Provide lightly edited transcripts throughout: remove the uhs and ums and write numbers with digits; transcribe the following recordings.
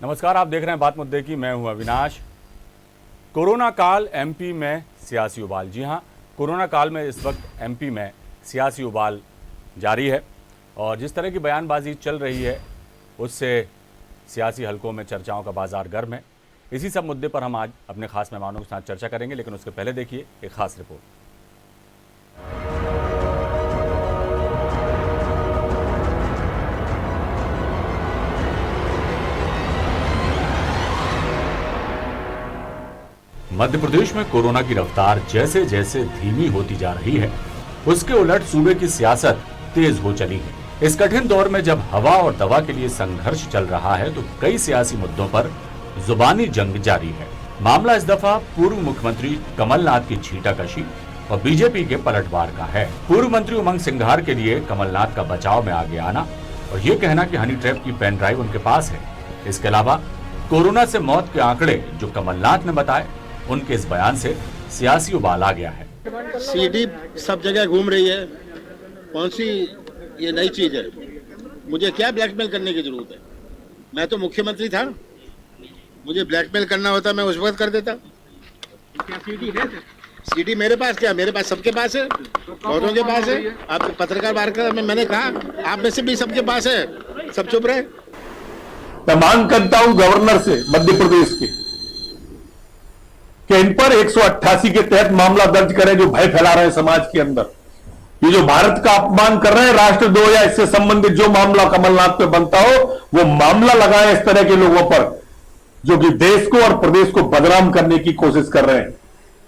नमस्कार, आप देख रहे हैं बात मुद्दे की। मैं हूं अविनाश। कोरोना काल एमपी में सियासी उबाल। जी हां, कोरोना काल में इस वक्त एमपी में सियासी उबाल जारी है और जिस तरह की बयानबाजी चल रही है उससे सियासी हलकों में चर्चाओं का बाजार गर्म है। इसी सब मुद्दे पर हम आज अपने खास मेहमानों के साथ चर्चा करेंगे, लेकिन उसके पहले देखिए एक खास रिपोर्ट। मध्य प्रदेश में कोरोना की रफ्तार जैसे जैसे धीमी होती जा रही है, उसके उलट सूबे की सियासत तेज हो चली है। इस कठिन दौर में जब हवा और दवा के लिए संघर्ष चल रहा है तो कई सियासी मुद्दों पर जुबानी जंग जारी है। मामला इस दफा पूर्व मुख्यमंत्री कमलनाथ की छींटाकशी और बीजेपी के पलटवार का है। पूर्व मंत्री उमंग सिंघार के लिए कमलनाथ का बचाव में आगे आना और ये कहना कि हनी ट्रैप की पेन ड्राइव उनके पास है। इसके अलावा कोरोना से मौत के आंकड़े जो कमलनाथ ने बताए, उनके इस बयान से सियासी उबाल आ गया है। सीडी सब जगह घूम रही है, कौन सी ये नई चीज है? मुझे क्या ब्लैकमेल करने की जरूरत है? मैं तो मुख्यमंत्री था, मुझे ब्लैकमेल करना होता मैं उस वक्त कर देता। क्या सीडी है? सीडी मेरे पास क्या, मेरे पास सबके पास है, बहुतों के पास है। आप पत्रकार वार्ता में मैंने कहा आप में से भी सबके पास है, सब चुप रहे। मैं मांग करता हूं गवर्नर से मध्य प्रदेश के कि इन पर 188 के तहत मामला दर्ज करें जो भय फैला रहे हैं समाज के अंदर। ये जो भारत का अपमान कर रहे हैं, राष्ट्रद्रोह या इससे संबंधित जो मामला कमलनाथ पे बनता हो वो मामला लगाए इस तरह के लोगों पर जो कि देश को और प्रदेश को बदनाम करने की कोशिश कर रहे हैं।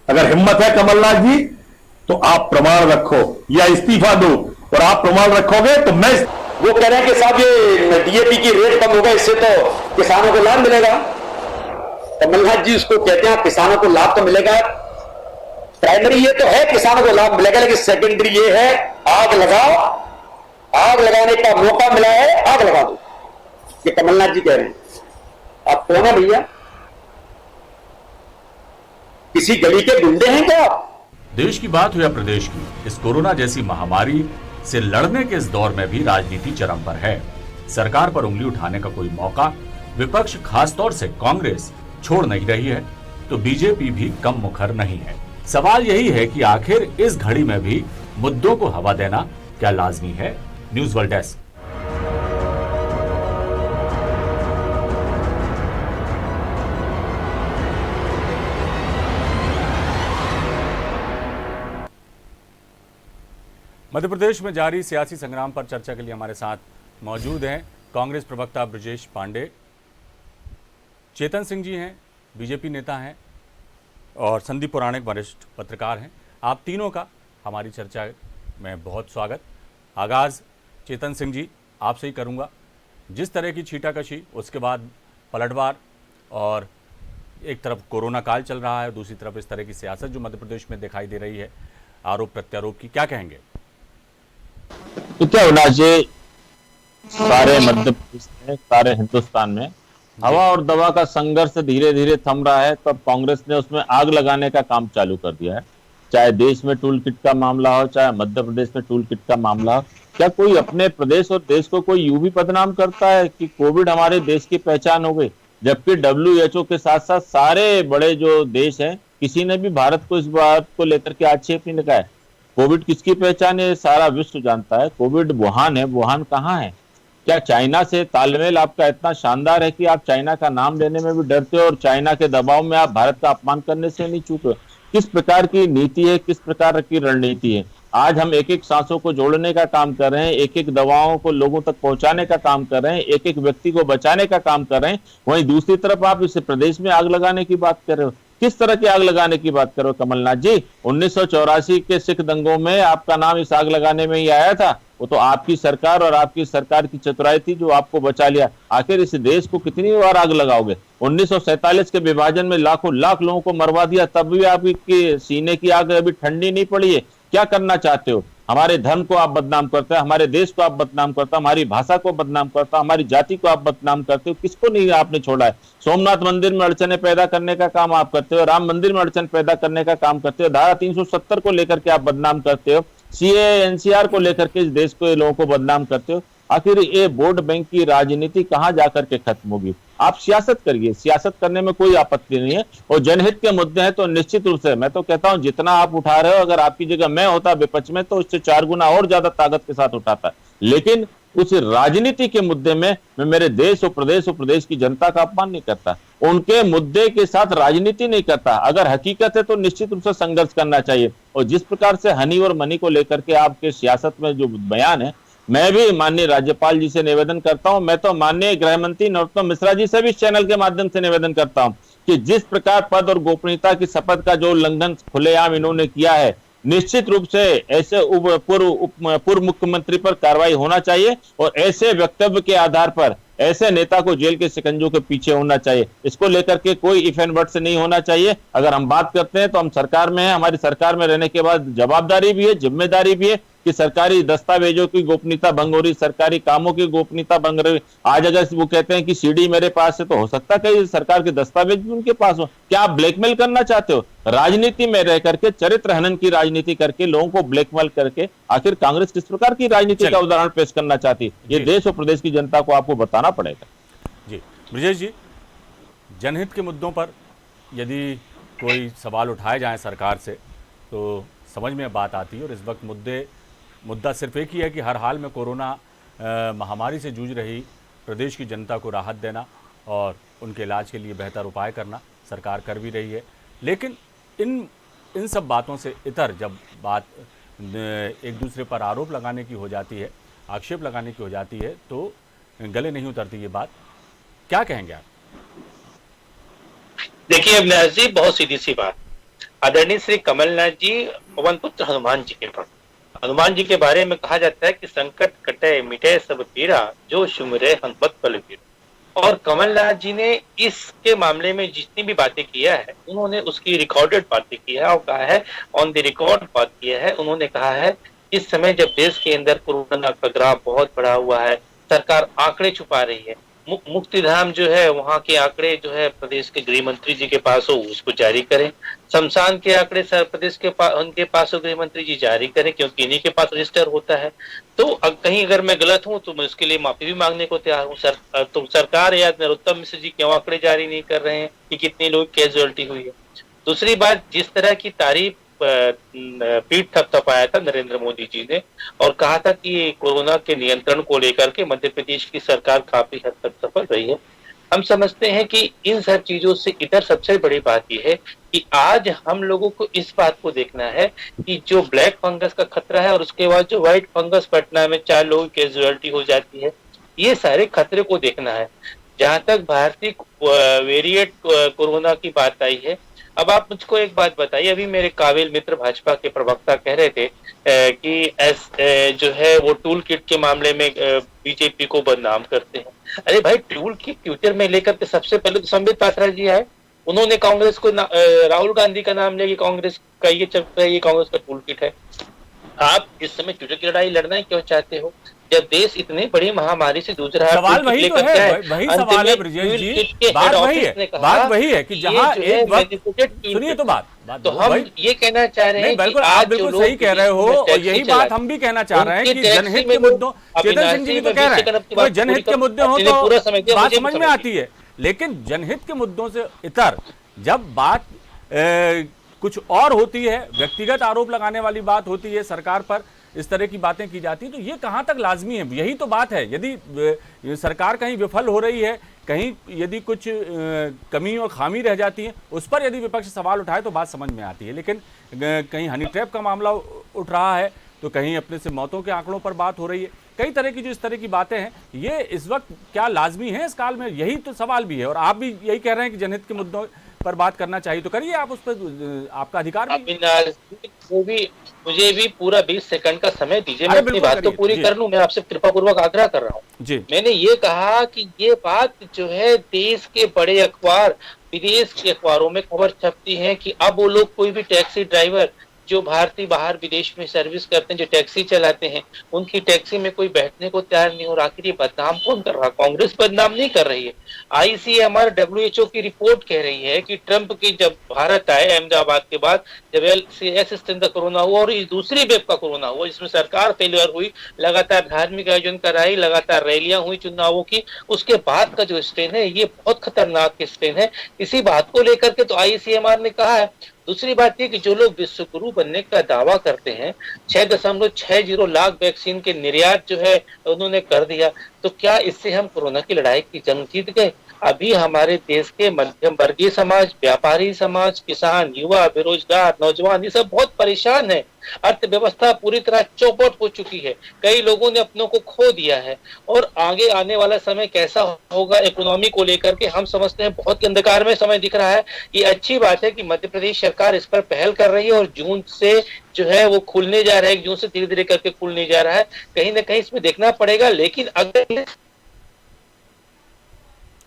अगर हिम्मत है कमलनाथ जी तो आप प्रमाण रखो या इस्तीफा दो, और आप प्रमाण रखोगे तो मैं। वो कह रहे हैं कि साहब ये डीएपी की रेट कम हो गई, इससे तो किसानों को लाभ मिलेगा। कमलनाथ जी उसको कहते हैं किसानों को लाभ तो मिलेगा, प्राइमरी ये तो है किसानों को लाभ मिलेगा, लेकिन सेकेंडरी ये है आग लगाओ, आग लगाने का मौका मिला है आग लगा दो। ये कमलनाथ जी कह रहे हैं। आप कौन है भैया? किसी गली के गुंडे हैं क्या आप? देश की बात हो या प्रदेश की, इस कोरोना जैसी महामारी से लड़ने के इस दौर में भी राजनीति चरम पर है। सरकार पर उंगली उठाने का कोई मौका विपक्ष, खासतौर से कांग्रेस, छोड़ नहीं रही है तो बीजेपी भी कम मुखर नहीं है। सवाल यही है कि आखिर इस घड़ी में भी मुद्दों को हवा देना क्या लाजमी है? News world desk. Madhya Pradesh में जारी सियासी संग्राम पर चर्चा के लिए हमारे साथ मौजूद हैं कांग्रेस प्रवक्ता ब्रजेश पांडे, चेतन सिंह जी हैं, बीजेपी नेता हैं, और संदीप पुराणिक वरिष्ठ पत्रकार हैं। आप तीनों का हमारी चर्चा में बहुत स्वागत। आगाज़ चेतन सिंह जी आपसे ही करूंगा। जिस तरह की छींटाकशी, उसके बाद पलटवार और एक तरफ कोरोना काल चल रहा है, दूसरी तरफ इस तरह की सियासत जो मध्य प्रदेश में दिखाई दे रही है, आरोप प्रत्यारोप की, क्या कहेंगे? तो क्या होना चाहिए? सारे मध्य प्रदेश में, सारे हिंदुस्तान में हवा और दवा का संघर्ष धीरे धीरे थम रहा है, तो कांग्रेस ने उसमें आग लगाने का काम चालू कर दिया है। चाहे देश में टूल किट का मामला हो, चाहे मध्य प्रदेश में टूल किट का मामला हो। क्या कोई अपने प्रदेश और देश को कोई यूं भी बदनाम करता है कि कोविड हमारे देश की पहचान हो गई, जबकि WHO के साथ साथ सारे बड़े जो देश हैं, किसी ने भी भारत को इस बात को लेकर के आक्षेप नहीं लगाया। कोविड किसकी पहचान है सारा विश्व जानता है। कोविड वुहान है, वुहान कहाँ है? क्या चाइना से तालमेल आपका इतना शानदार है कि आप चाइना का नाम लेने में भी डरते हो और चाइना के दबाव में आप भारत का अपमान करने से नहीं चूके? किस प्रकार की नीति है, किस प्रकार की रणनीति है? आज हम एक एक सांसों को जोड़ने का काम कर रहे हैं, एक एक दवाओं को लोगों तक पहुंचाने का काम कर रहे हैं, एक एक व्यक्ति को बचाने का काम कर रहे हैं। वहीं दूसरी तरफ आप इस प्रदेश में आग लगाने की बात कर रहे हो। किस तरह की आग लगाने की बात करो कमलनाथ जी? 1984 के सिख दंगों में आपका नाम इस आग लगाने में ही आया था। वो तो आपकी सरकार और आपकी सरकार की चतुराई थी जो आपको बचा लिया। आखिर इस देश को कितनी बार आग लगाओगे? 1947 के विभाजन में लाखों लाख लोगों को मरवा दिया, तब भी आपकी सीने की आग अभी ठंडी नहीं पड़ी है। क्या करना चाहते हो? हमारे धर्म को आप बदनाम करते हो, हमारे देश को आप बदनाम करते हो, हमारी भाषा को बदनाम करते हो, हमारी जाति को आप बदनाम करते हो। किसको नहीं आपने छोड़ा है? सोमनाथ मंदिर में अड़चने पैदा करने का काम आप करते हो, राम मंदिर में अड़चन पैदा करने का काम करते हो, धारा 370 को लेकर के आप बदनाम करते हो, CAA NCR को लेकर के इस देश को लोगों को बदनाम करते हो। आखिर ये वोट बैंक की राजनीति कहां जाकर के खत्म होगी? आप सियासत करिए, सियासत करने में कोई आपत्ति नहीं है, और जनहित के मुद्दे हैं तो निश्चित रूप से मैं तो कहता हूं जितना आप उठा रहे हो, अगर आपकी जगह मैं होता विपक्ष में तो उससे 4 गुना और ज्यादा ताकत के साथ उठाता। लेकिन उस राजनीति के मुद्दे में मैं मेरे देश और प्रदेश की जनता का अपमान नहीं करता, उनके मुद्दे के साथ राजनीति नहीं करता। अगर हकीकत है तो निश्चित रूप से संघर्ष करना चाहिए। और जिस प्रकार से हनी और मनी को लेकर के आपके सियासत में जो बयान है, मैं भी माननीय राज्यपाल जी से निवेदन करता हूं, मैं तो माननीय गृह मंत्री नरोत्तम मिश्रा जी से भी इस चैनल के माध्यम से निवेदन करता हूं कि जिस प्रकार पद और गोपनीयता की शपथ का जो उल्लंघन खुलेआम इन्होंने किया है, निश्चित रूप से ऐसे पूर्व मुख्यमंत्री पर कार्रवाई होना चाहिए और ऐसे वक्तव्य के आधार पर ऐसे नेता को जेल के शिकंजों के पीछे होना चाहिए। इसको लेकर के कोई इफ एंड बट से नहीं होना चाहिए। अगर हम बात करते हैं तो हम सरकार में हैं, हमारी सरकार में रहने के बाद जवाबदारी भी है, जिम्मेदारी भी है कि सरकारी दस्तावेजों की गोपनीयता भंग हो रही, सरकारी कामों की गोपनीयता भंग रही। आज अगर वो कहते हैं कि सीडी मेरे पास है तो हो सकता है कि सरकार के दस्तावेज भी उनके पास हो। क्या आप ब्लैकमेल करना चाहते हो? राजनीति में रह करके चरित्र हनन की राजनीति करके लोगों को ब्लैकमेल करके आखिर कांग्रेस किस प्रकार की राजनीति का उदाहरण पेश करना चाहती है, ये देश और प्रदेश की जनता को आपको बताना पड़ेगा। जी ब्रजेश जी, जनहित के मुद्दों पर यदि कोई सवाल उठाए जाए सरकार से तो समझ में बात आती है, और इस वक्त मुद्दा सिर्फ एक ही है कि हर हाल में कोरोना महामारी से जूझ रही प्रदेश की जनता को राहत देना और उनके इलाज के लिए बेहतर उपाय करना सरकार कर भी रही है। लेकिन इन सब बातों से इतर जब बात एक दूसरे पर आरोप लगाने की हो जाती है, आक्षेप लगाने की हो जाती है, तो गले नहीं उतरती ये बात। क्या कहेंगे आप? देखिए अविनाश जी, बहुत सीधी सी बात, आदरणीय श्री कमलनाथ जी पवन पुत्र हनुमान जी के भक्त। हनुमान जी के बारे में कहा जाता है कि संकट कटे मिटे सब पीरा, जो सुमिरे हनुमत बलबीर। और कमलनाथ जी ने इसके मामले में जितनी भी बातें किया है, उन्होंने उसकी रिकॉर्डेड बातें की है और कहा है, ऑन द रिकॉर्ड बात किया है। उन्होंने कहा है इस समय जब देश के अंदर कोरोना का ग्राफ बहुत बढ़ा हुआ है, सरकार आंकड़े छुपा रही है, मुक्तिधाम जो है वहां के आंकड़े जो है प्रदेश के गृह मंत्री जी के पास हो, उसको जारी करें। शमशान के आंकड़े सर प्रदेश के उनके पास हो, गृह मंत्री जी जारी करें, क्योंकि इन्हीं के पास रजिस्टर होता है। तो कहीं अगर मैं गलत हूं तो मैं उसके लिए माफी भी मांगने को तैयार हूँ। तो सरकार या नरोत्तम मिश्र जी क्यों आंकड़े जारी नहीं कर रहे हैं कि कितने लोग कैजुअलिटी हुई है? दूसरी बात, जिस तरह की तारीफ पीठ थपथपाया था नरेंद्र मोदी जी ने और कहा था कि कोरोना के नियंत्रण को लेकर के मध्य प्रदेश की सरकार काफी हद तक सफल रही है। हम समझते हैं कि इन सब चीजों से इधर सबसे बड़ी बात यह है कि आज हम लोगों को इस बात को देखना है कि जो ब्लैक फंगस का खतरा है और उसके बाद जो व्हाइट फंगस पटना में 4 लोगों की कैजुअलिटी हो जाती है, ये सारे खतरे को देखना है। जहां तक भारतीय वेरिएंट कोरोना की बात आई है, अब आप मुझको एक बात बताइए, अभी मेरे काबिल मित्र भाजपा के प्रवक्ता कह रहे थे कि जो है वो टूल किट के मामले में बीजेपी को बदनाम करते हैं। अरे भाई, टूल किट ट्विटर में लेकर के सबसे पहले तो संबित पात्रा जी आए, उन्होंने कांग्रेस को राहुल गांधी का नाम लेके कांग्रेस का ये चल रहा है, ये कांग्रेस का टूल किट है। आप इस समय ट्विटर की लड़ाई लड़ना क्यों चाहते हो जब देश इतनी बड़ी महामारी से जूझ रहा है? सवाल वही तो है, वही सवाल है ब्रजेश जी, बात वही है कि जहां एक वक्त सुनिए तो बात तो हम ये कहना चाह रहे हैं, बिल्कुल आप बिल्कुल सही कह रहे हो, और यही बात हम भी कहना चाह रहे हैं कि जनहित के मुद्दों, चेतन सिंह जी भी तो कह रहे हैं कि जनहित के मुद्दे हो तो बात समझ में आती है, लेकिन जनहित के मुद्दों से इतर जब बात कुछ और होती है, व्यक्तिगत आरोप लगाने वाली बात होती है, सरकार पर इस तरह की बातें की जाती हैं, तो ये कहां तक लाजमी है? यही तो बात है। यदि सरकार कहीं विफल हो रही है, कहीं यदि कुछ कमी और खामी रह जाती है, उस पर यदि विपक्ष सवाल उठाए तो बात समझ में आती है। लेकिन कहीं हनी ट्रैप का मामला उठ रहा है तो कहीं अपने से मौतों के आंकड़ों पर बात हो रही है, कई तरह की जो इस तरह की बातें हैं, ये इस वक्त क्या लाजमी है इस काल में? यही तो सवाल भी है, और आप भी यही कह रहे हैं कि जनहित के मुद्दों पर बात करना चाहिए, तो करिए आप, उस पर आपका अधिकार भी। मुझे भी पूरा 20 सेकंड का समय दीजिए, मैं अपनी बात तो पूरी कर लूं। मैं आपसे कृपा पूर्वक आग्रह कर रहा हूं। मैंने ये कहा कि ये बात जो है देश के बड़े अखबार, विदेश के अखबारों में खबर छपती है कि अब वो लोग कोई भी टैक्सी ड्राइवर जो भारतीय बाहर विदेश में सर्विस करते हैं, जो टैक्सी चलाते हैं, उनकी टैक्सी में कोई बैठने को तैयार नहीं हो रहा। आखिर ये बदनाम कौन कर रहा? कांग्रेस बदनाम नहीं कर रही है। आईसीएमआर WHO की रिपोर्ट कह रही है कि ट्रंप की जब भारत आए अहमदाबाद के बाद, जब एस स्ट्रेन का कोरोना हुआ और दूसरी वेव का कोरोना हुआ, जिसमें सरकार फेलियर हुई, लगातार धार्मिक आयोजन कराई, लगातार रैलियां हुई चुनावों की, उसके बाद का जो स्ट्रेन है ये बहुत खतरनाक स्ट्रेन है। इसी बात को लेकर के तो आईसीएमआर ने कहा है। दूसरी बात ये कि जो लोग विश्व गुरु बनने का दावा करते हैं, 6.60 लाख वैक्सीन के निर्यात जो है उन्होंने कर दिया, तो क्या इससे हम कोरोना की लड़ाई की जंग जीत गए? अभी हमारे देश के मध्यम वर्गीय समाज, व्यापारी समाज, किसान, युवा, बेरोजगार, नौजवान, ये सब बहुत परेशान है। अर्थव्यवस्था पूरी तरह चौपट हो चुकी है। कई लोगों ने अपनों को खो दिया है और आगे आने वाला समय कैसा होगा इकोनॉमी को लेकर के हम समझते हैं बहुत अंधकार में समय दिख रहा है। ये अच्छी बात है कि मध्य प्रदेश सरकार इस पर पहल कर रही है और जून से जो है वो खुलने जा रहा है, जून से धीरे धीरे करके खुलने जा रहा है। कहीं ना कहीं इसमें देखना पड़ेगा, लेकिन अगर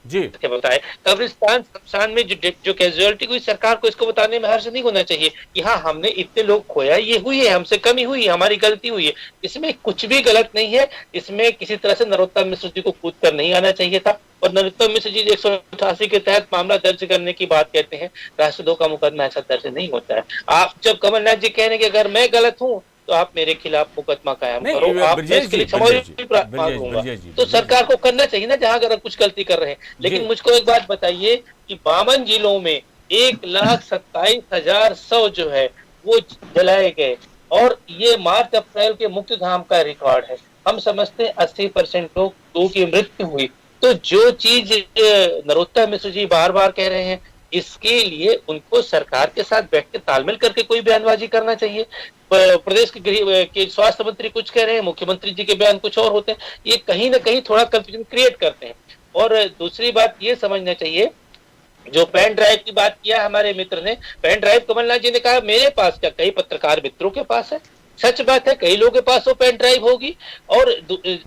जी क्या बताए कब्रिस्तान शमशान में जो कैजुअलिटी हुई, सरकार को इसको बताने में हर्ष नहीं होना चाहिए कि हाँ हमने इतने लोग खोया, ये हुई है, हमसे कमी हुई है, हमारी गलती हुई है। इसमें कुछ भी गलत नहीं है। इसमें किसी तरह से नरोत्तम मिश्र जी को कूद कर नहीं आना चाहिए था। और नरोत्तम मिश्र जी 188 के तहत मामला दर्ज करने की बात कहते हैं, राष्ट्रद्रोह का मुकदमा ऐसा दर्ज नहीं होता है। आप जब कमलनाथ जी कह रहे हैं कि अगर मैं गलत हूँ तो आप मेरे खिलाफ मुकदमा कायम नहीं, करो, आप ब्रजेश इसके लिए जी, क्षमा मांगूंगा। तो सरकार को करना चाहिए ना, जहां अगर कुछ गलती कर रहे हैं। लेकिन मुझको एक बात बताइए कि 52 जिलों में 1,27,100 जो है वो जलाए गए और ये मार्च अप्रैल के मुक्तिधाम का रिकॉर्ड है। हम समझते हैं 80% लोगों की मृत्यु हुई। तो जो चीज नरोत्तम मिश्र जी बार बार कह रहे हैं, इसके लिए उनको सरकार के साथ बैठ के तालमेल करके कोई बयानबाजी करना चाहिए। प्रदेश के स्वास्थ्य मंत्री कुछ कह रहे हैं, मुख्यमंत्री जी के बयान कुछ और होते हैं। ये कहीं ना कहीं थोड़ा कंफ्यूजन क्रिएट करते हैं। और दूसरी बात ये समझना चाहिए, जो पेन ड्राइव की बात किया हमारे मित्र ने, पेन ड्राइव कमलनाथ जी ने कहा मेरे पास क्या, कई पत्रकार मित्रों के पास है। सच बात है, कई लोगों के पास वो पेन ड्राइव होगी। और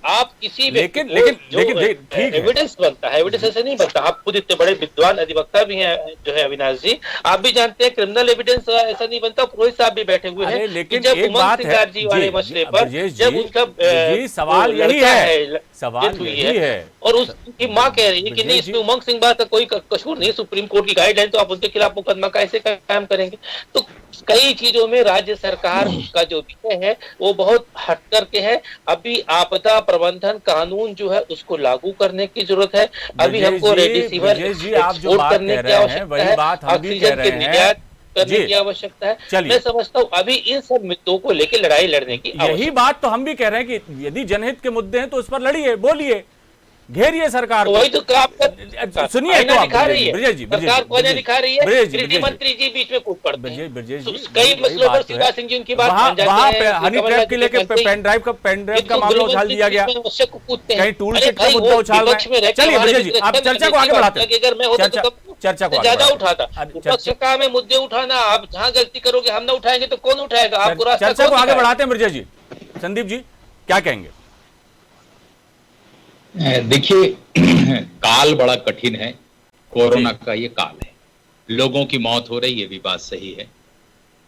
आप किसी लेकिन ठीक है, एविडेंस बनता है, एविडेंस ऐसे नहीं बनता। आप खुद इतने बड़े विद्वान अधिवक्ता भी हैं जो है अविनाश जी, आप भी जानते हैं क्रिमिनल एविडेंस ऐसा नहीं बनता। पुरोहित साहब भी बैठे हुए हैं। लेकिन जब एक बात है जी वाले मसले पर जब उनका सवाल यही है, सवाल यही है और उसकी माँ कह रही है कि नहीं इसमें उमंग सिंह का कोई कसूर नहीं, सुप्रीम कोर्ट की गाइडलाइन, तो आप उनके खिलाफ मुकदमा कैसे कायम करेंगे? तो कई चीजों में राज्य सरकार का जो विषय है वो बहुत हट करके है। अभी आपदा प्रबंधन कानून जो है उसको लागू करने की जरूरत है। अभी हमको रेमडेसिविर एक्सपोर्ट करने की आवश्यकता है, ऑक्सीजन के निर्यात करने की आवश्यकता है। मैं समझता हूँ अभी इन सब मुद्दों को लेकर लड़ाई लड़ने की यही बात तो हम भी कह रहे हैं कि यदि जनहित के मुद्दे हैं तो उस पर लड़िए, बोलिए, घेरिए सरकार को। वही तो सुनिए तो आप ब्रजेश जी, सरकार को दिखा रही है, कृषि मंत्री जी बीच में कूद पड़ते हैं। कई मसलों पर शिवराज सिंह जी उनकी बात मान जाते हैं। हनी ट्रैप के लेके पेन ड्राइव का मामला उछाल दिया गया, कहीं टूल किट का मुद्दा उछाल रहे हैं। चलिए ब्रजेश जी, आप चर्चा को आगे बढ़ाते हैं। अगर मैं होता तो चर्चा को ज्यादा उठाता। विपक्ष का काम है मुद्दे उठाना, आप जहाँ गलती करोगे हम ना उठाएंगे तो कौन उठाएगा? आपको चर्चा को आगे बढ़ाते हैं। ब्रजेश जी, संदीप जी क्या कहेंगे? देखिए, काल बड़ा कठिन है, कोरोना का ये काल है, लोगों की मौत हो रही है, ये बात सही है,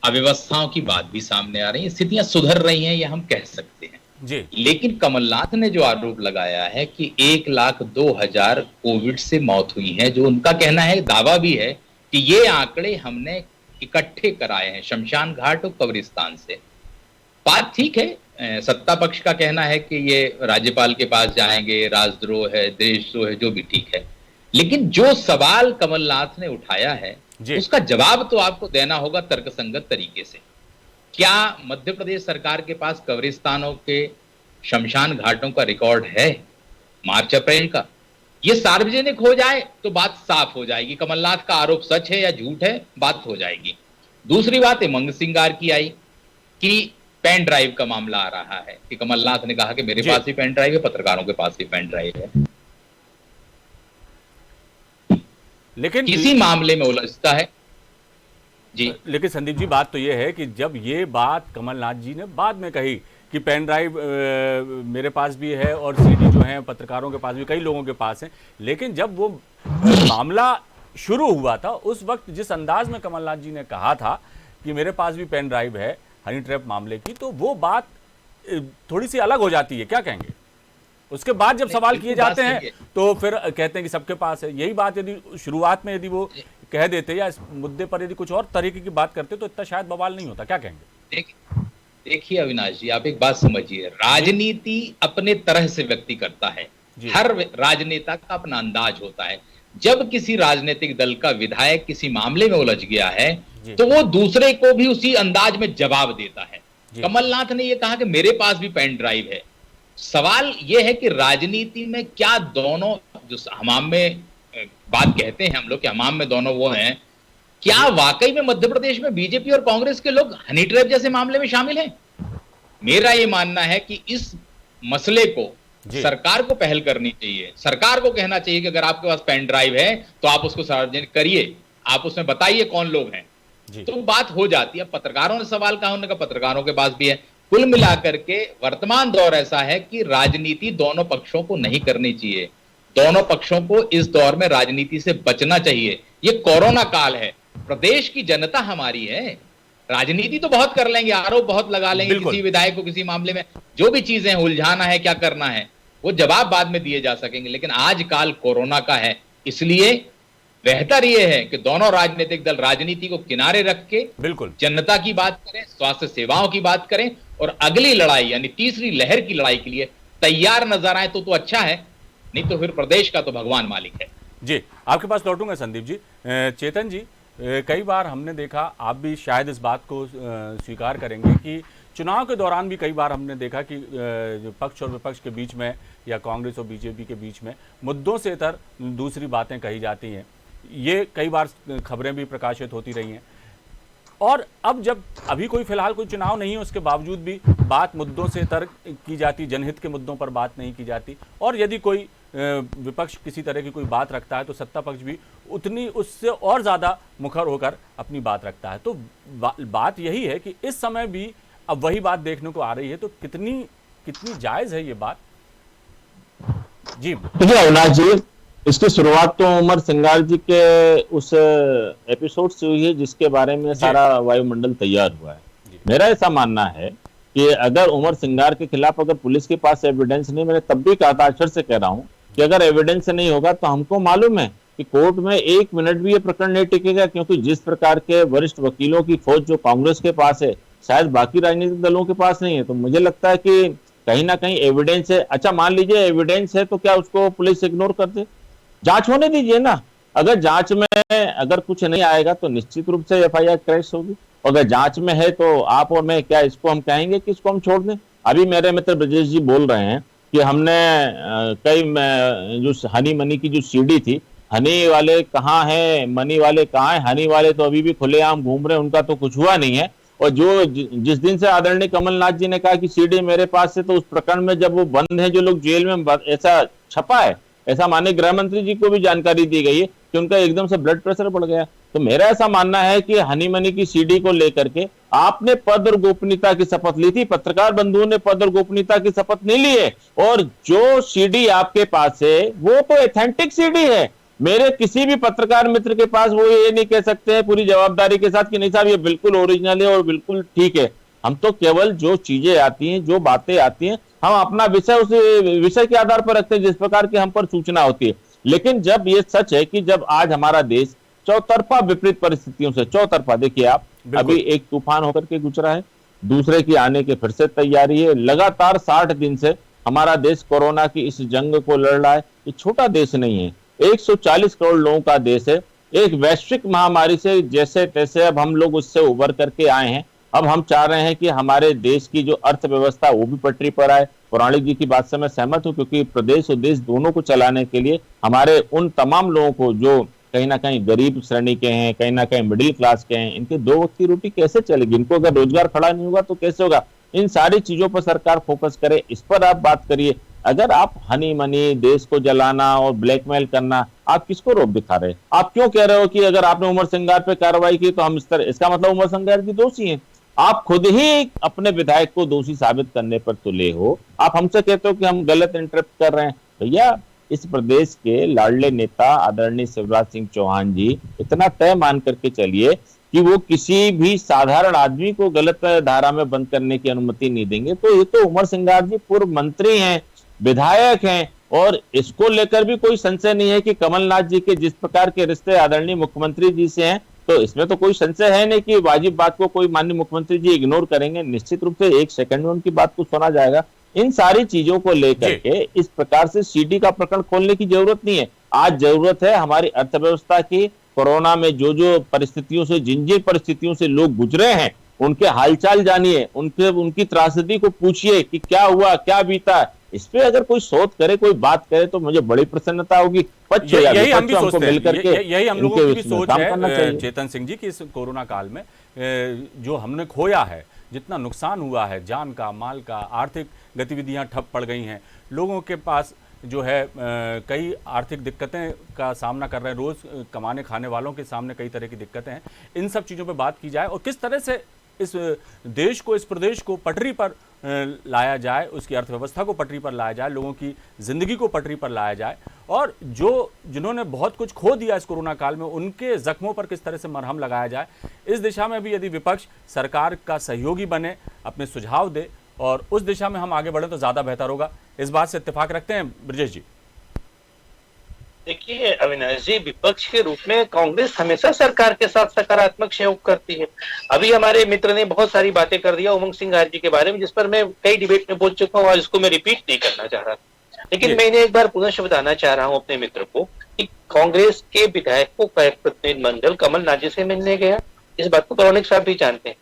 अव्यवस्थाओं की बात भी सामने आ रही है, स्थितियां सुधर रही हैं, ये हम कह सकते हैं जी। लेकिन कमलनाथ ने जो आरोप लगाया है कि 1,02,000 कोविड से मौत हुई है, जो उनका कहना है, दावा भी है कि ये आंकड़े हमने इकट्ठे कराए हैं शमशान घाट और कब्रिस्तान से। बात ठीक है, सत्ता पक्ष का कहना है कि ये राज्यपाल के पास जाएंगे, राजद्रोह है, देशद्रोह है, जो भी ठीक है, लेकिन जो सवाल कमलनाथ ने उठाया है उसका जवाब तो आपको देना होगा तर्कसंगत तरीके से। क्या मध्य प्रदेश सरकार के पास कब्रिस्तानों के शमशान घाटों का रिकॉर्ड है मार्च अप्रैल का? ये सार्वजनिक हो जाए तो बात साफ हो जाएगी, कमलनाथ का आरोप सच है या झूठ है, बात हो जाएगी। दूसरी बात उमंग सिंगार की आई कि पेन ड्राइव का मामला आ रहा है कि कमलनाथ ने कहा कि मेरे पास भी पेन ड्राइव है, पत्रकारों के पास भी पेन ड्राइव है, लेकिन किसी मामले में उलझता है जी। लेकिन संदीप जी, बात तो ये है कि जब ये बात कमलनाथ जी ने बाद में कही कि पेन ड्राइव मेरे पास भी है और सीडी जो है पत्रकारों के पास भी, कई लोगों के पास है, लेकिन जब वो मामला शुरू हुआ था उस वक्त जिस अंदाज में कमलनाथ जी ने कहा था कि मेरे पास भी पेन ड्राइव है हनी ट्रैप मामले की, तो वो बात थोड़ी सी अलग हो जाती है। क्या कहेंगे? उसके बाद जब सवाल किए जाते हैं तो फिर कहते हैं कि सबके पास है। यही बात यदि शुरुआत में यदि वो कह देते या इस मुद्दे पर यदि कुछ और तरीके की बात करते तो इतना शायद बवाल नहीं होता। क्या कहेंगे? देखिए अविनाश जी, आप एक बात समझिए, राजनीति अपने तरह से व्यक्ति करता है, हर राजनेता का अपना अंदाज होता है। जब किसी राजनीतिक दल का विधायक किसी मामले में उलझ गया है तो वो दूसरे को भी उसी अंदाज में जवाब देता है। कमलनाथ ने ये कहा कि मेरे पास भी पेन ड्राइव है। सवाल यह है कि राजनीति में क्या दोनों, जो हमाम में बात कहते हैं हम लोग कि हमाम में दोनों वो हैं, क्या वाकई में मध्य प्रदेश में बीजेपी और कांग्रेस के लोग हनी ट्रैप जैसे मामले में शामिल हैं? मेरा ये मानना है कि इस मसले को सरकार को पहल करनी चाहिए। सरकार को कहना चाहिए कि अगर आपके पास पेन ड्राइव है तो आप उसको सार्वजनिक करिए, आप उसमें बताइए कौन लोग हैं, तो बात हो जाती है। पत्रकारों ने सवाल कहा, उन्होंने कहा पत्रकारों के पास भी है। कुल मिलाकर के वर्तमान दौर ऐसा है कि राजनीति दोनों पक्षों को नहीं करनी चाहिए। दोनों पक्षों को इस दौर में राजनीति से बचना चाहिए। ये कोरोना काल है, प्रदेश की जनता हमारी है। राजनीति तो बहुत कर लेंगे, आरोप बहुत लगा लेंगे किसी विधायक को किसी मामले में, जो भी चीजें उलझाना है, क्या करना है, वो जवाब बाद में दिए जा सकेंगे। लेकिन आज काल कोरोना का है, इसलिए बेहतर यह है कि दोनों राजनीतिक दल राजनीति को किनारे रख के बिल्कुल जनता की बात करें, स्वास्थ्य सेवाओं की बात करें और अगली लड़ाई यानी तीसरी लहर की लड़ाई के लिए तैयार नजर आए तो अच्छा है, नहीं तो फिर प्रदेश का तो भगवान मालिक है। जी, आपके पास लौटूंगा संदीप जी। चेतन जी, कई बार हमने देखा, आप भी शायद इस बात को स्वीकार करेंगे कि चुनाव के दौरान भी कई बार हमने देखा कि जो पक्ष और विपक्ष के बीच में या कांग्रेस और बीजेपी के बीच में मुद्दों से इतर दूसरी बातें कही जाती हैं। ये कई बार खबरें भी प्रकाशित होती रही हैं। और अब जब अभी कोई फिलहाल कोई चुनाव नहीं है, उसके बावजूद भी बात मुद्दों से इतर की जाती, जनहित के मुद्दों पर बात नहीं की जाती। और यदि कोई विपक्ष किसी तरह की कोई बात रखता है तो सत्ता पक्ष भी उतनी उससे और ज़्यादा मुखर होकर अपनी बात रखता है। तो बात यही है कि इस समय भी अब वही बात देखने को आ रही है, तो कितनी जायज़ है ये बात? जी देखिए अविनाश जी, इसकी शुरुआत तो उमर सिंगार जी के उस एपिसोड से हुई है जिसके बारे में सारा वायुमंडल तैयार हुआ है। मेरा ऐसा मानना है कि अगर उमर सिंगार के खिलाफ अगर पुलिस के पास एविडेंस नहीं, मैंने तब भी कहा था, अक्षर से कह रहा हूं कि अगर एविडेंस नहीं होगा तो हमको मालूम है कि कोर्ट में 1 मिनट भी ये प्रकरण नहीं टिकेगा, क्योंकि जिस प्रकार के वरिष्ठ वकीलों की फौज जो कांग्रेस के पास है शायद बाकी राजनीतिक दलों के पास नहीं है। तो मुझे लगता है कि कहीं ना कहीं एविडेंस है। अच्छा, मान लीजिए एविडेंस है तो क्या उसको पुलिस इग्नोर कर दे? जांच होने दीजिए ना। अगर जांच में अगर कुछ नहीं आएगा तो निश्चित रूप से एफआईआर क्रैश होगी। अगर जांच में है तो आप और मैं क्या इसको हम कहेंगे कि इसको हम छोड़ दें? अभी मेरे मित्र ब्रजेश जी बोल रहे हैं कि हमने कई जो हनी मनी की जो सीडी थी, हनी वाले कहाँ हैं, मनी वाले कहाँ हैं? हनी वाले तो अभी भी खुलेआम घूम रहे हैं, उनका तो कुछ हुआ नहीं है। और जो जिस दिन से आदरणीय कमलनाथ जी ने कहा कि सीडी मेरे पास से, तो उस प्रकरण में जब वो बंद है, जो लोग जेल में, ऐसा छपा है, ऐसा माननीय गृह मंत्री जी को भी जानकारी दी गई है कि उनका एकदम से ब्लड प्रेशर बढ़ गया। तो मेरा ऐसा मानना है कि हनी मनी की सीडी को लेकर के आपने पद और गोपनीयता की शपथ ली थी, पत्रकार बंधुओं ने पद और गोपनीयता की शपथ नहीं ली है। और जो सीडी आपके पास है वो तो ऑथेंटिक सीडी है। मेरे किसी भी पत्रकार मित्र के पास वो ये नहीं कह सकते हैं पूरी जवाबदारी के साथ कि नहीं साहब ये बिल्कुल ओरिजिनल है और बिल्कुल ठीक है। हम तो केवल जो चीजें आती हैं, जो बातें आती हैं, हम अपना विषय उस विषय के आधार पर रखते हैं जिस प्रकार की हम पर सूचना होती है। लेकिन जब ये सच है कि जब आज हमारा देश चौतरफा विपरीत परिस्थितियों से, चौतरफा, देखिए आप, अभी एक तूफान होकर के गुजरा है, दूसरे की आने की फिर से तैयारी है। लगातार 60 दिन से हमारा देश कोरोना की इस जंग को लड़ रहा है। ये छोटा देश नहीं है, 140 करोड़ लोगों का देश है। एक वैश्विक महामारी से जैसे तैसे अब हम लोग उससे उबर करके आए हैं। अब हम चाह रहे हैं कि हमारे देश की जो अर्थव्यवस्था वो भी पटरी पर आए। पौराणिक जी की बात से मैं सहमत हूं, क्योंकि प्रदेश और देश दोनों को चलाने के लिए हमारे उन तमाम लोगों को जो कहीं ना कहीं गरीब श्रेणी के हैं, कहीं ना कहीं मिडिल क्लास के हैं, इनके 2 वक्त की रोटी कैसे चलेगी? इनको अगर रोजगार खड़ा नहीं होगा तो कैसे होगा? इन सारी चीजों पर सरकार फोकस करे, इस पर आप बात करिए। अगर आप हनी मनी, देश को जलाना और ब्लैकमेल करना, आप किसको रोक दिखा रहे हैं? आप क्यों कह रहे हो कि अगर आपने उमर सिंगार पे कार्रवाई की तो हम इस तरह, इसका मतलब उमर सिंगार जी दोषी हैं? आप खुद ही अपने विधायक को दोषी साबित करने पर तुले हो। आप हमसे कहते हो कि हम गलत इंटरप्ट कर रहे हैं। भैया, इस प्रदेश के लाडले नेता आदरणीय शिवराज सिंह चौहान जी, इतना तय मान करके चलिए कि वो किसी भी साधारण आदमी को गलत धारा में बंद करने की अनुमति नहीं देंगे। तो ये तो उमर सिंगार जी पूर्व मंत्री हैं, विधायक हैं, और इसको लेकर भी कोई संशय नहीं है कि कमलनाथ जी के जिस प्रकार के रिश्ते आदरणीय मुख्यमंत्री जी से हैं, तो इसमें तो कोई संशय है नहीं कि वाजिब बात को कोई माननीय मुख्यमंत्री जी इग्नोर करेंगे। निश्चित रूप से एक सेकंड में उनकी बात को सुना जाएगा। इन सारी चीजों को लेकर के इस प्रकार से सीडी का प्रकरण खोलने की जरूरत नहीं है। आज जरूरत है हमारी अर्थव्यवस्था की। कोरोना में जो जो परिस्थितियों से, जिन परिस्थितियों से लोग गुजरे हैं, उनके हालचाल जानिए, उनकी त्रासदी को पूछिए कि क्या हुआ, क्या बीता। इस पे अगर कोई शोध करे, कोई बात करे, तो मुझे बड़ी प्रसन्नता होगी। यही हम भी सोचते हैं, यही हम लोगों की भी सोच है चेतन सिंह जी कि इस कोरोना काल में जो हमने खोया है, जितना नुकसान हुआ है, जान का, माल का, आर्थिक गतिविधियां ठप पड़ गई हैं, लोगों के पास जो है कई आर्थिक दिक्कतें का सामना कर रहे हैं, रोज कमाने खाने वालों के सामने कई तरह की दिक्कतें हैं। इन सब चीज़ों पे बात की जाए और किस तरह से इस देश को, इस प्रदेश को पटरी पर लाया जाए, उसकी अर्थव्यवस्था को पटरी पर लाया जाए, लोगों की जिंदगी को पटरी पर लाया जाए, और जिन्होंने बहुत कुछ खो दिया इस कोरोना काल में, उनके जख्मों पर किस तरह से मरहम लगाया जाए। इस दिशा में भी यदि विपक्ष सरकार का सहयोगी बने, अपने सुझाव दे और उस दिशा में हम आगे बढ़े तो ज्यादा बेहतर होगा। इस बात से इत्तेफाक रखते हैं ब्रजेश जी? देखिए अविनाश जी, विपक्ष के रूप में कांग्रेस हमेशा सरकार के साथ सकारात्मक सहयोग करती है। अभी हमारे मित्र ने बहुत सारी बातें कर दिया उमंग सिंगार जी के बारे में, जिस पर मैं कई डिबेट में बोल चुका हूँ, आज इसको मैं रिपीट नहीं करना चाह रहा, लेकिन मैं इन्हें एक बार पुनः बताना चाह रहा हूँ अपने मित्र को कि कांग्रेस के विधायकों का एक प्रतिनिधि मंडल कमलनाथ जी से मिलने गया। इस बात को प्रामाणिक साहब भी जानते हैं।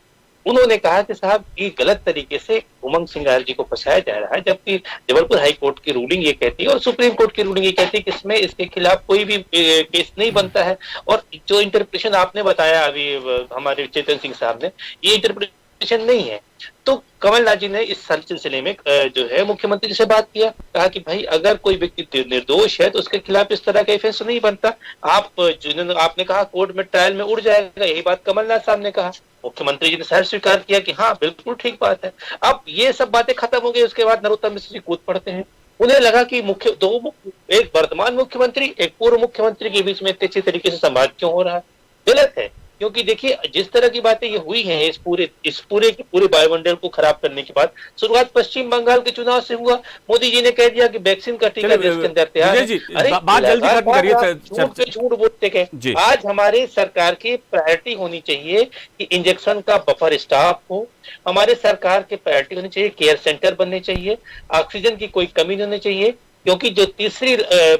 उन्होंने कहा कि साहब ये गलत तरीके से उमंग सिंगार जी को फंसाया जा रहा है, जबकि जबलपुर हाई कोर्ट की रूलिंग ये कहती है और सुप्रीम कोर्ट की रूलिंग ये कहती है कि इसमें इसके खिलाफ कोई भी केस नहीं बनता है। और जो इंटरप्रिटेशन आपने बताया अभी हमारे चेतन सिंह साहब ने, ये इंटरप्रिटेशन नहीं है। तो कमलनाथ जी ने इस सिलसिले में जो है मुख्यमंत्री से बात किया, कहा कि भाई अगर कोई व्यक्ति निर्दोष है तो उसके खिलाफ इस तरह का एफएस नहीं बनता। आपने कहा कोर्ट में ट्रायल में उड़ जाएगा, यही बात कमलनाथ साहब ने कहा। मुख्यमंत्री जी ने सहर्ष स्वीकार किया कि हाँ बिल्कुल ठीक बात है। अब ये सब बातें खत्म हो गई, उसके बाद नरोत्तम मिश्र जी कूद पड़ते हैं। उन्हें लगा कि एक वर्तमान मुख्यमंत्री, एक पूर्व मुख्यमंत्री के बीच में इतने अच्छी तरीके से संवाद क्यों हो रहा है? गलत है, क्योंकि देखिए जिस तरह की बातें ये हुई हैं इस पूरे वायुमंडल को खराब करने के बाद, शुरुआत पश्चिम बंगाल के चुनाव से हुआ। मोदी जी ने कह दिया कि वैक्सीन का टीका देश के अंदर तैयार है। अरे बात जल्दी खत्म करिए, झूठ बोलते हैं। आज हमारे सरकार की प्रायोरिटी होनी चाहिए कि इंजेक्शन का बफर स्टॉक हो, हमारे सरकार की प्रायोरिटी होनी चाहिए केयर सेंटर बनने चाहिए, ऑक्सीजन की कोई कमी नहीं होनी चाहिए, क्योंकि जो तीसरी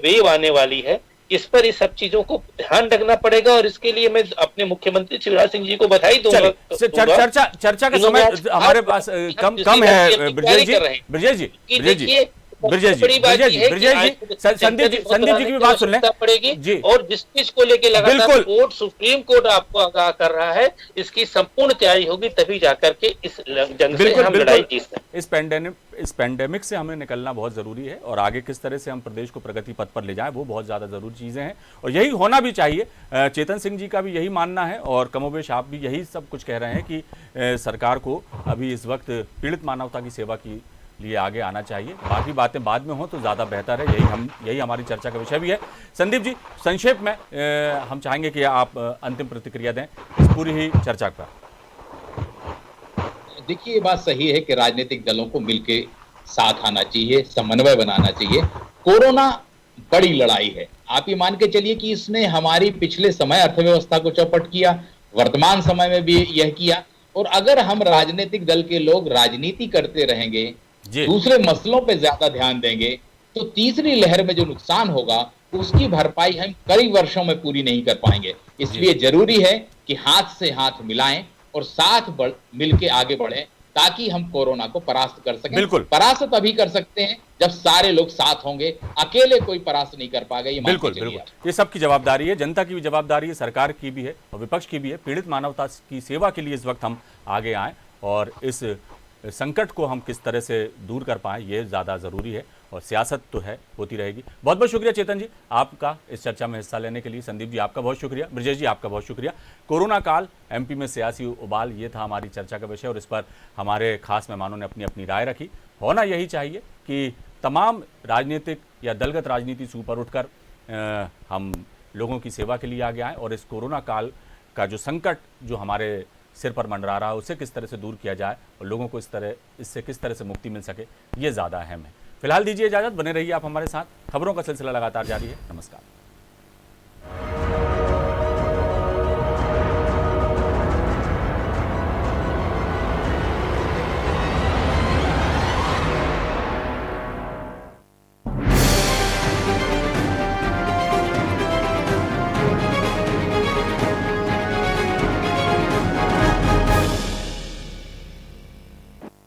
वेव आने वाली है इस पर इस सब चीजों को ध्यान रखना पड़ेगा। और इसके लिए मैं अपने मुख्यमंत्री शिवराज सिंह जी को बधाई दूंगा। चर्चा का समय हमारे पास कम है ब्रजेश जी, संदीप जी की भी बात सुन लें पड़ेगी। और जिस चीज को लेकर लगातार कोर्ट, सुप्रीम कोर्ट आपको आगाह कर रहा है, इसकी संपूर्ण तैयारी होगी, तभी जाकर के इस जंग से हम लड़ाई जीत सकते। इस पेंडेमिक से हमें निकलना बहुत जरूरी है और आगे किस तरह से हम प्रदेश को प्रगति पथ पर ले जाएं, वो बहुत ज्यादा जरूरी चीजें हैं और यही होना भी चाहिए। चेतन सिंह जी का भी यही मानना है और कमोबेश आप भी यही सब कुछ कह रहे हैं कि सरकार को अभी इस वक्त पीड़ित मानवता की सेवा की लिए आगे आना चाहिए। बाकी बातें बाद में हो तो ज़्यादा बेहतर है, यही हमारी चर्चा का विषय भी है। संदीप जी, संक्षेप में हम चाहेंगे कि आप अंतिम प्रतिक्रिया दें इस पूरी ही चर्चा पर। देखिए ये बात सही है कि राजनीतिक दलों को मिलकर साथ आना चाहिए, समन्वय बनाना चाहिए। कोरोना बड़ी लड़ाई है, आप ये मान के चलिए कि इसने हमारी पिछले समय अर्थव्यवस्था को चौपट किया, वर्तमान समय में भी यह किया। और अगर हम राजनीतिक दल के लोग राजनीति करते रहेंगे, दूसरे मसलों पे ज्यादा ध्यान देंगे, तो तीसरी लहर में जो नुकसान होगा उसकी भरपाई हम कई वर्षों में पूरी नहीं कर पाएंगे। इसलिए जरूरी है कि हाथ से हाथ मिलाएं और साथ मिलके आगे बढ़ें ताकि हम कोरोना को परास्त कर सकें। बिल्कुल, परास्त तभी कर सकते हैं जब सारे लोग साथ होंगे, अकेले कोई परास्त नहीं कर पाएगा। ये बिल्कुल, ये सबकी जवाबदारी है, जनता की भी जवाबदारी है, सरकार की भी है और विपक्ष की भी है। पीड़ित मानवता की सेवा के लिए इस वक्त हम आगे आए और इस संकट को हम किस तरह से दूर कर पाएं ये ज़्यादा ज़रूरी है और सियासत तो है, होती रहेगी। बहुत बहुत शुक्रिया चेतन जी आपका इस चर्चा में हिस्सा लेने के लिए। संदीप जी आपका बहुत शुक्रिया, ब्रजेश जी आपका बहुत शुक्रिया। कोरोना काल, एमपी में सियासी उबाल, ये था हमारी चर्चा का विषय और इस पर हमारे खास मेहमानों ने अपनी अपनी राय रखी। होना यही चाहिए कि तमाम राजनीतिक या दलगत राजनीति से ऊपर उठकर हम लोगों की सेवा के लिए आगे आएँ और इस कोरोना काल का जो संकट जो हमारे सिर पर मंडरा रहा है उसे किस तरह से दूर किया जाए और लोगों को इससे किस तरह से मुक्ति मिल सके, ये ज़्यादा अहम है। फिलहाल दीजिए इजाज़त, बने रहिए आप हमारे साथ। खबरों का सिलसिला लगातार जारी है। नमस्कार।